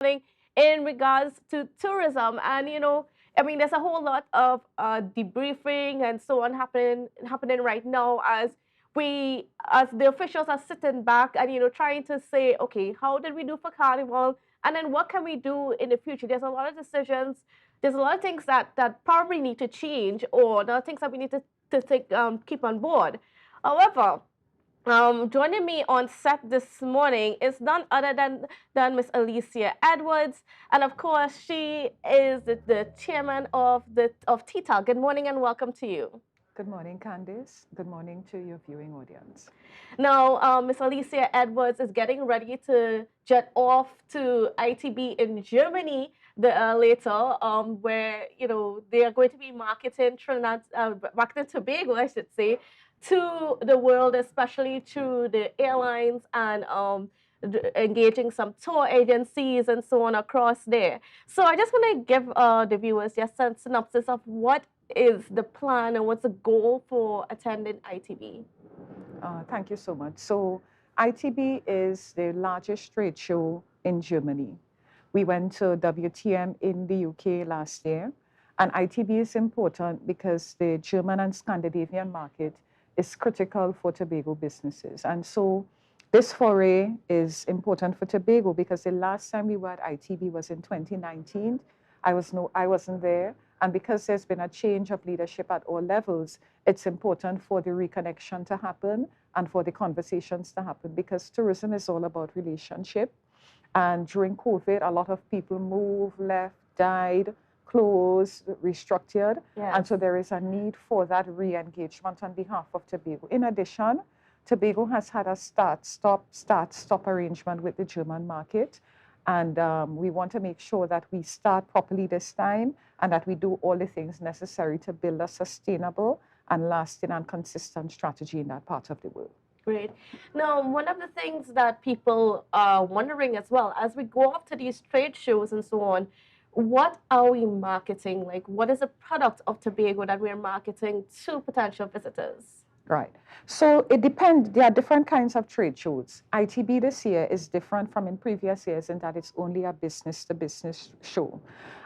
happening in regards to tourism. And, I mean, there's a whole lot of debriefing and so on happening right now as the officials are sitting back and, trying to say, okay, how did we do for Carnival? And then what can we do in the future? There's a lot of decisions. There's a lot of things that probably need to change, or there are things that we need to take, keep on board. However, joining me on set this morning is none other than Miss Alicia Edwards, and of course, she is the chairman of TTAL. Good morning and welcome to you. Good morning, Candice. Good morning to your viewing audience. Now, Miss Alicia Edwards is getting ready to jet off to ITB in Germany later, where they are going to be marketing marketing Tobago, I should say, to the world, especially through the airlines and engaging some tour agencies and so on across there. So I just want to give the viewers just a synopsis of what is the plan and what's the goal for attending ITB. Thank you so much. So ITB is the largest trade show in Germany. We went to WTM in the UK last year, and ITB is important because the German and Scandinavian market is critical for Tobago businesses. And so this foray is important for Tobago because the last time we were at ITB was in 2019. I wasn't there. And because there's been a change of leadership at all levels, it's important for the reconnection to happen and for the conversations to happen, because tourism is all about relationship. And during COVID, a lot of people moved, left, died, closed, restructured. Yes. And so there is a need for that re-engagement on behalf of Tobago. In addition, Tobago has had a start-stop arrangement with the German market. And we want to make sure that we start properly this time and that we do all the things necessary to build a sustainable and lasting and consistent strategy in that part of the world. Great. Now, one of the things that people are wondering as well, as we go off to these trade shows and so on, what are we marketing? Like, what is the product of Tobago that we're marketing to potential visitors? Right. So it depends. There are different kinds of trade shows. ITB this year is different from in previous years in that it's only a business-to-business show.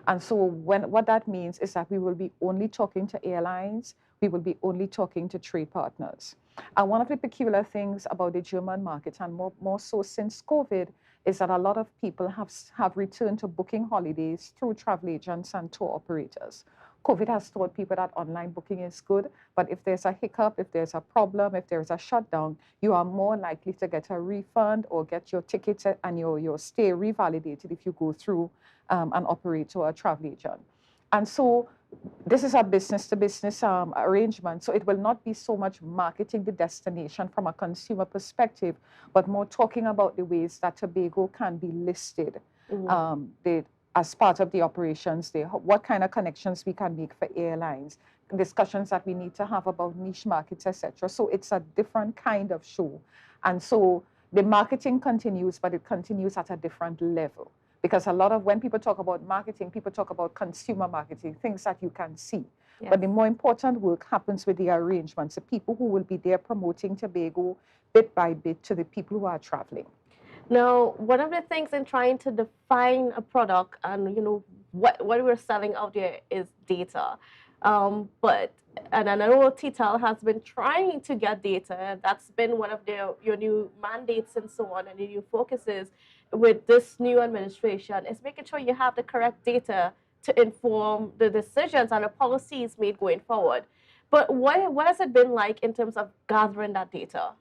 And so what that means is that we will be only talking to airlines. We will be only talking to trade partners. And one of the peculiar things about the German market, and more so since COVID, is that a lot of people have returned to booking holidays through travel agents and tour operators. COVID has taught people that online booking is good, but if there's a hiccup, if there's a problem, if there's a shutdown, you are more likely to get a refund or get your tickets and your stay revalidated if you go through an operator or a travel agent. And so this is a business-to-business arrangement, so it will not be so much marketing the destination from a consumer perspective, but more talking about the ways that Tobago can be listed. As part of the operations, what kind of connections we can make for airlines, discussions that we need to have about niche markets, etc. So it's a different kind of show. And so the marketing continues, but it continues at a different level. Because when people talk about marketing, people talk about consumer marketing, things that you can see. Yes. But the more important work happens with the arrangements, the people who will be there promoting Tobago bit by bit to the people who are traveling. Now, one of the things in trying to define a product and what we're selling out there is data. And I know TTAL has been trying to get data. That's been one of your new mandates and so on, and your new focuses with this new administration is making sure you have the correct data to inform the decisions and the policies made going forward. But what has it been like in terms of gathering that data?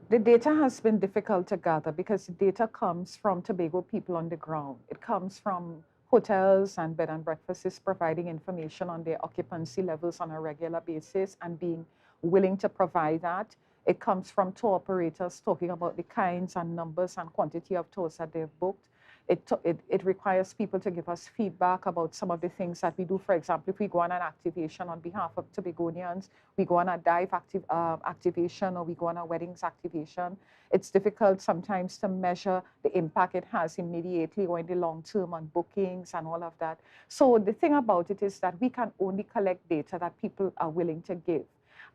The data has been difficult to gather because the data comes from Tobago people on the ground. It comes from hotels and bed and breakfasts providing information on their occupancy levels on a regular basis and being willing to provide that. It comes from tour operators talking about the kinds and numbers and quantity of tours that they've booked. It requires people to give us feedback about some of the things that we do. For example, if we go on an activation on behalf of Tobagonians, we go on a dive activation or we go on a weddings activation, it's difficult sometimes to measure the impact it has immediately or in the long term on bookings and all of that. So the thing about it is that we can only collect data that people are willing to give.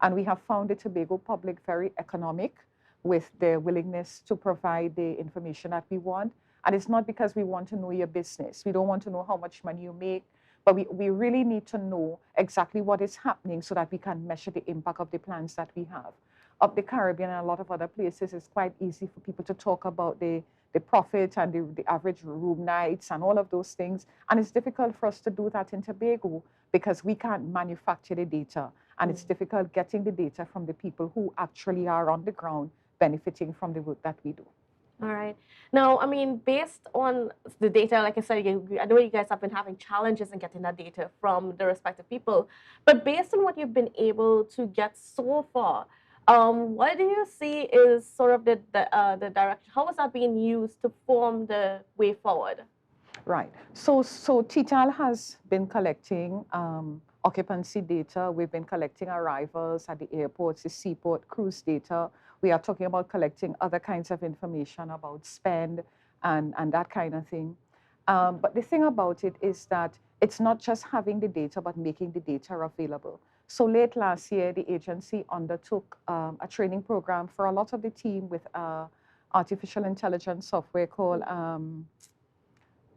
And we have found the Tobago public very economic with their willingness to provide the information that we want. And it's not because we want to know your business. We don't want to know how much money you make, but we really need to know exactly what is happening so that we can measure the impact of the plans that we have. Up the Caribbean and a lot of other places, it's quite easy for people to talk about the profit and the average room nights and all of those things. And it's difficult for us to do that in Tobago because we can't manufacture the data. And it's difficult getting the data from the people who actually are on the ground benefiting from the work that we do. All right. Now, I mean, based on the data, like I said, I know you guys have been having challenges in getting that data from the respective people, but based on what you've been able to get so far, what do you see is sort of the direction? How is that being used to form the way forward? Right. So TTAL has been collecting occupancy data. We've been collecting arrivals at the airports, the seaport, cruise data. We are talking about collecting other kinds of information about spend and that kind of thing. But the thing about it is that it's not just having the data, but making the data available. So late last year, the agency undertook a training program for a lot of the team with artificial intelligence software called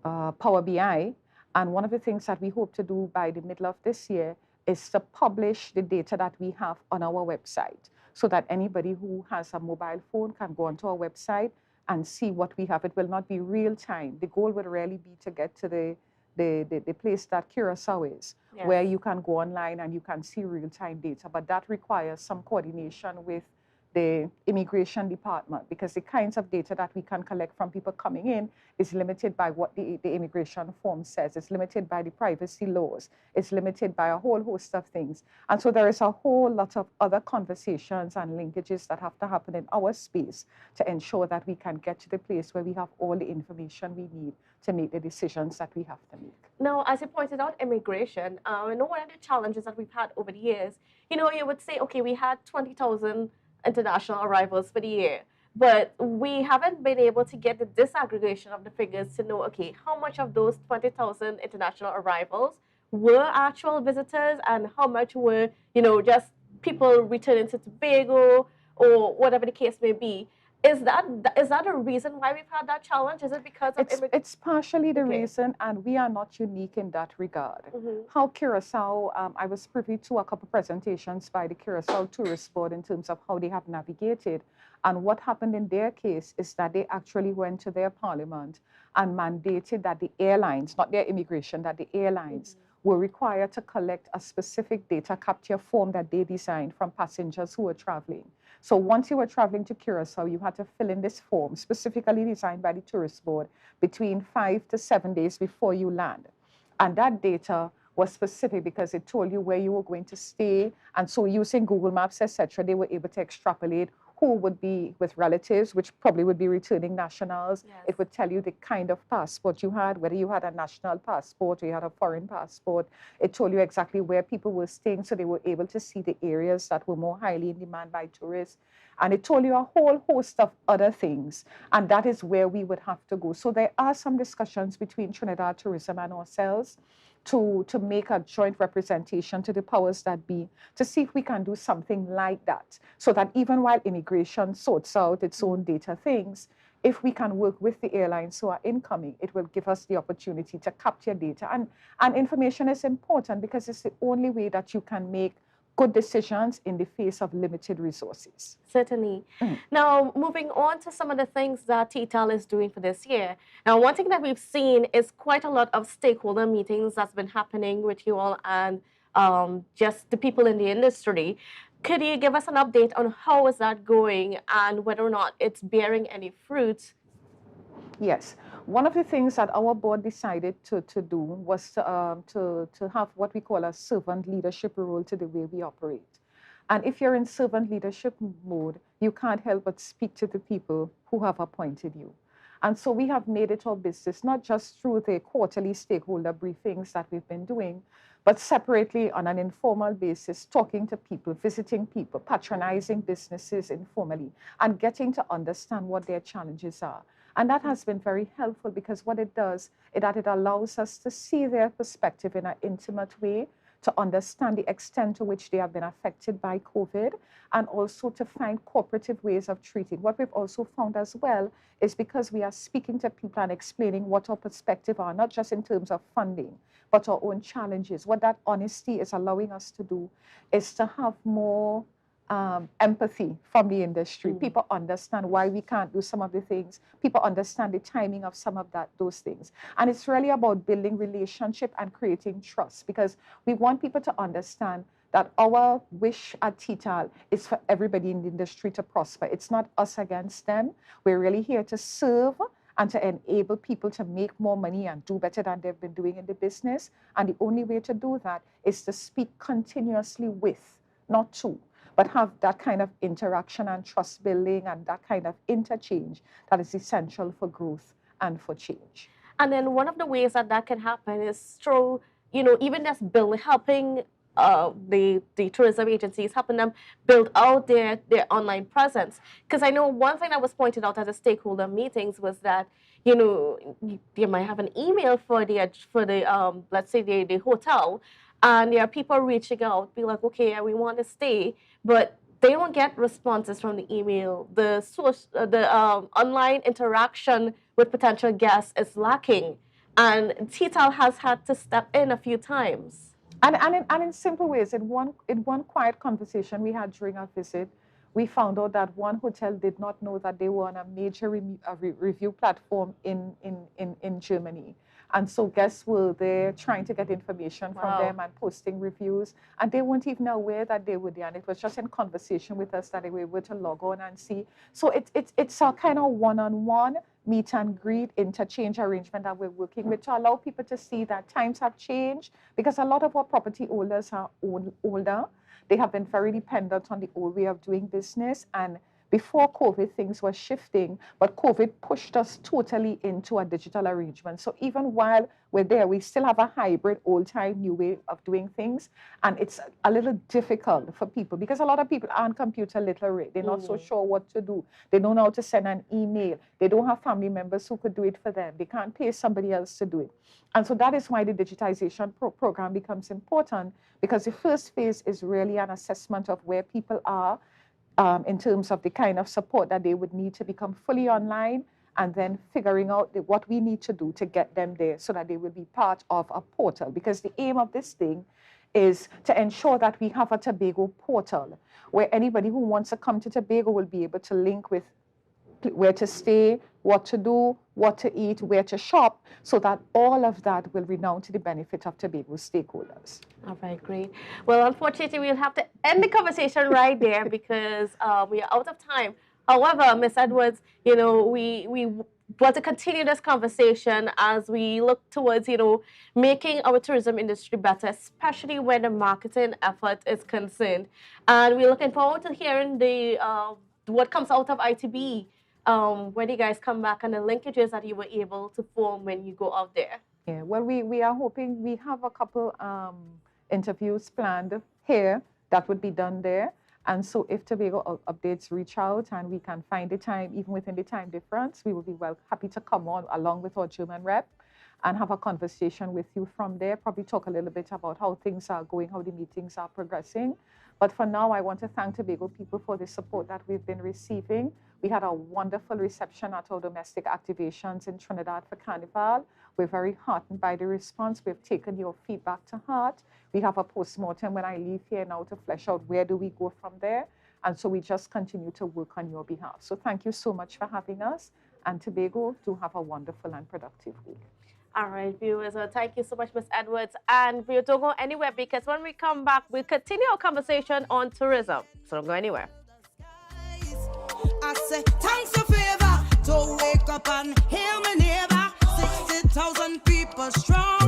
Power BI. And one of the things that we hope to do by the middle of this year is to publish the data that we have on our website so that anybody who has a mobile phone can go onto our website and see what we have. It will not be real time. The goal would really be to get to the place that Curacao is, Yes. where you can go online and you can see real time data. But that requires some coordination with the immigration department because the kinds of data that we can collect from people coming in is limited by what the immigration form says. It's limited by the privacy laws. It's limited by a whole host of things. And so there is a whole lot of other conversations and linkages that have to happen in our space to ensure that we can get to the place where we have all the information we need to make the decisions that we have to make. Now, as you pointed out, immigration, I know one of the challenges that we've had over the years, you would say, okay, we had 20,000 international arrivals for the year, but we haven't been able to get the disaggregation of the figures to know, okay, how much of those 20,000 international arrivals were actual visitors and how much were, just people returning to Tobago or whatever the case may be. Is that a reason why we've had that challenge? Is it because of it's partially the Okay. reason, and we are not unique in that regard. Mhm. How Curacao, I was privy to a couple presentations by the Curacao Tourist Board in terms of how they have navigated. And what happened in their case is that they actually went to their parliament and mandated that the airlines, not their immigration, that the airlines were required to collect a specific data capture form that they designed from passengers who were traveling. So once you were traveling to Curacao, you had to fill in this form specifically designed by the tourist board between 5 to 7 days before you land. And that data was specific because it told you where you were going to stay. And so using Google Maps, etc., they were able to extrapolate who would be with relatives, which probably would be returning nationals. Yes. It would tell you the kind of passport you had, whether you had a national passport or you had a foreign passport. It told you exactly where people were staying, so they were able to see the areas that were more highly in demand by tourists. And it told you a whole host of other things. And that is where we would have to go. So there are some discussions between Trinidad Tourism and ourselves to make a joint representation to the powers that be to see if we can do something like that, so that even while immigration sorts out its own data things, if we can work with the airlines who are incoming, it will give us the opportunity to capture data. And information is important because it's the only way that you can make good decisions in the face of limited resources. Certainly. Now, moving on to some of the things that TTAL is doing for this year. Now, one thing that we've seen is quite a lot of stakeholder meetings that's been happening with you all and just the people in the industry. Could you give us an update on how is that going and whether or not it's bearing any fruit? Yes. One of the things that our board decided to do was to have what we call a servant leadership role to the way we operate. And if you're in servant leadership mode, you can't help but speak to the people who have appointed you. And so we have made it our business, not just through the quarterly stakeholder briefings that we've been doing, but separately on an informal basis, talking to people, visiting people, patronizing businesses informally, and getting to understand what their challenges are. And that has been very helpful because what it does is that it allows us to see their perspective in an intimate way, to understand the extent to which they have been affected by COVID, and also to find cooperative ways of treating. What we've also found as well is because we are speaking to people and explaining what our perspective are, not just in terms of funding, but our own challenges. What that honesty is allowing us to do is to have more empathy from the industry. People understand why we can't do some of the things. People understand the timing of some of those things. And it's really about building relationship and creating trust, because we want people to understand that our wish at TTAL is for everybody in the industry to prosper. It's not us against them. We're really here to serve and to enable people to make more money and do better than they've been doing in the business. And the only way to do that is to speak continuously with, not to, but have that kind of interaction and trust building and that kind of interchange that is essential for growth and for change. And then one of the ways that that can happen is through, even just helping the tourism agencies, helping them build out their online presence. Because I know one thing that was pointed out at the stakeholder meetings was that, you might have an email for the let's say the hotel, and there are people reaching out, be like, okay, we want to stay, but they don't get responses from the email. The online interaction with potential guests is lacking, and TTAL has had to step in a few times. And in simple ways, in one quiet conversation we had during our visit, we found out that one hotel did not know that they were on a major review platform in Germany. And so guests were there trying to get information from them and posting reviews. And they weren't even aware that they were there. And it was just in conversation with us that they were able to log on and see. So it's a kind of one-on-one meet and greet interchange arrangement that we're working with to allow people to see that times have changed, because a lot of our property owners are older. They have been very dependent on the old way of doing business. And before COVID, things were shifting, but COVID pushed us totally into a digital arrangement. So even while we're there, we still have a hybrid, old-time, new way of doing things. And it's a little difficult for people because a lot of people aren't computer literate. They're not so sure what to do. They don't know how to send an email. They don't have family members who could do it for them. They can't pay somebody else to do it. And so that is why the digitization program becomes important, because the first phase is really an assessment of where people are, in terms of the kind of support that they would need to become fully online, and then figuring out what we need to do to get them there so that they will be part of a portal. Because the aim of this thing is to ensure that we have a Tobago portal where anybody who wants to come to Tobago will be able to link with where to stay, what to do, what to eat, where to shop, so that all of that will redound to the benefit of Tobago stakeholders. All right, great. Well, unfortunately, we'll have to end the conversation right there because we are out of time. However, Ms. Edwards, we want to continue this conversation as we look towards, making our tourism industry better, especially when the marketing effort is concerned. And we're looking forward to hearing what comes out of ITB. When you guys come back and the linkages that you were able to form when you go out there. Yeah, well, we are hoping we have a couple interviews planned here that would be done there. And so if Tobago updates reach out and we can find the time, even within the time difference, we will be happy to come on along with our German rep and have a conversation with you from there, probably talk a little bit about how things are going, how the meetings are progressing. But for now, I want to thank Tobago people for the support that we've been receiving. We had a wonderful reception at our domestic activations in Trinidad for Carnival. We're very heartened by the response. We've taken your feedback to heart. We have a postmortem when I leave here now to flesh out where do we go from there. And so we just continue to work on your behalf. So thank you so much for having us. And Tobago, do have a wonderful and productive week. All right, viewers, thank you so much, Ms. Edwards. And we don't go anywhere because when we come back, we'll continue our conversation on tourism. So don't go anywhere. I say, thanks a favor to wake up and hear me neighbor. 60,000 people strong.